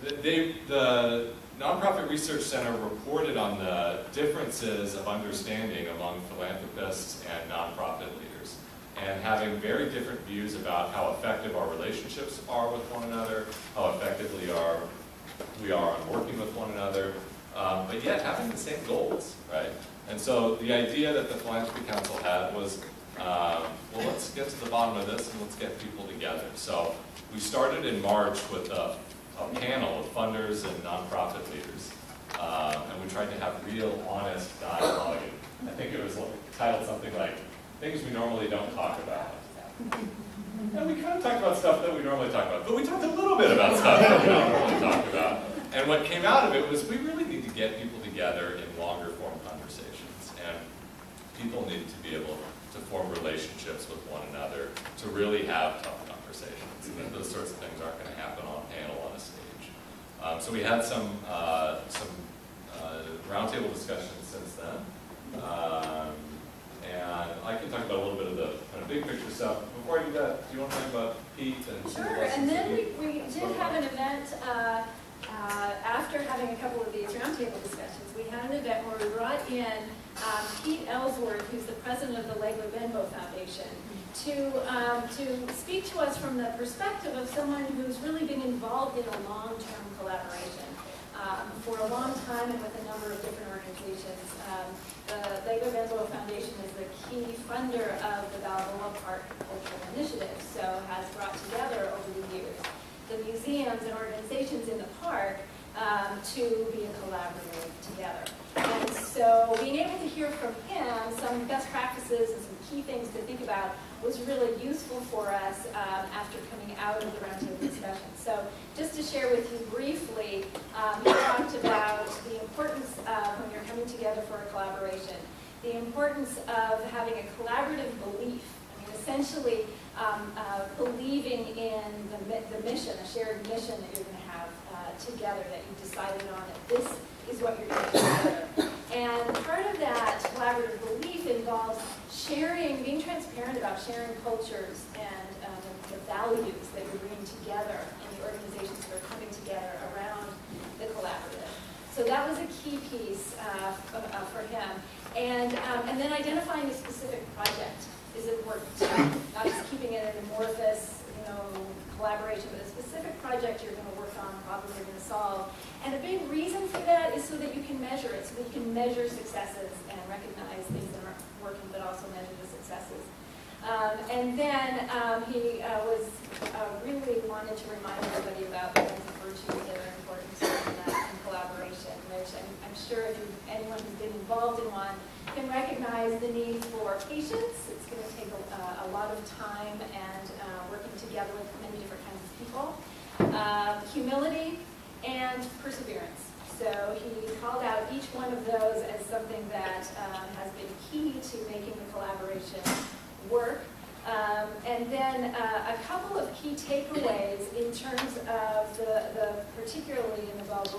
the Nonprofit Research Center reported on the differences of understanding among philanthropists and nonprofit leaders, and having very different views about how effective our relationships are with one another, how effectively we are on working with one another, but yet having the same goals, right? And so the idea that the Philanthropy Council had was, well, let's get to the bottom of this and let's get people together. So we started in March with a panel of funders and nonprofit leaders, and we tried to have real, honest dialogue. I think it was titled something like, "Things We Normally Don't Talk About." And we kind of talked about stuff that we normally talk about, but we talked a little bit about stuff that we don't normally talk about. And what came out of it was we really need to get people together in longer form conversations, and people need to be able to form relationships with one another to really have tough conversations. And those sorts of things aren't going to happen on a panel on a stage. So we had some roundtable discussions since then. And I can talk about a little bit of the kind of big picture stuff. Before I do that, do you want to talk about Pete? And sure, and then we did have an event after having a couple of these roundtable discussions. We had an event where we brought in Pete Ellsworth, who's the president of the Lego Benbow Foundation, to speak to us from the perspective of someone who's really been involved in a long-term collaboration for a long time and with a number of different organizations. The Lego Benbow Foundation is the key funder of the Balboa Park Cultural Initiative, so has brought together over the years the museums and organizations in the park to be a collaborative together. And so being able to hear from him some best practices and some key things to think about was really useful for us after coming out of the roundtable discussion. So just to share with you briefly, he talked about the importance of, when you're coming together for a collaboration, the importance of having a collaborative belief. I mean, essentially believing in the mission, a shared mission that you're going to have together, that you've decided on, that this is what you're going to do together. And part of that collaborative belief involves sharing, being transparent about sharing cultures and the values that you're bringing together in the organizations that are coming together around the collaborative. So that was a key piece for him. And then identifying a specific project is important. Not just keeping it an amorphous, collaboration, but a specific project you're going to work on, problem you're going to solve. And a big reason for that is so that you can measure it, so that you can measure successes and recognize things that aren't working, but also measure the successes. And then he really wanted to remind everybody about the kinds of virtues that are important in collaboration, which I'm sure if anyone who's been involved in one can recognize the need for patience. It's going to take a lot of time and working together with many different kinds of people. Humility and perseverance. So he called out each one of those as something that has been key to making the collaboration work. And then a couple of key takeaways in terms of particularly in the Balboa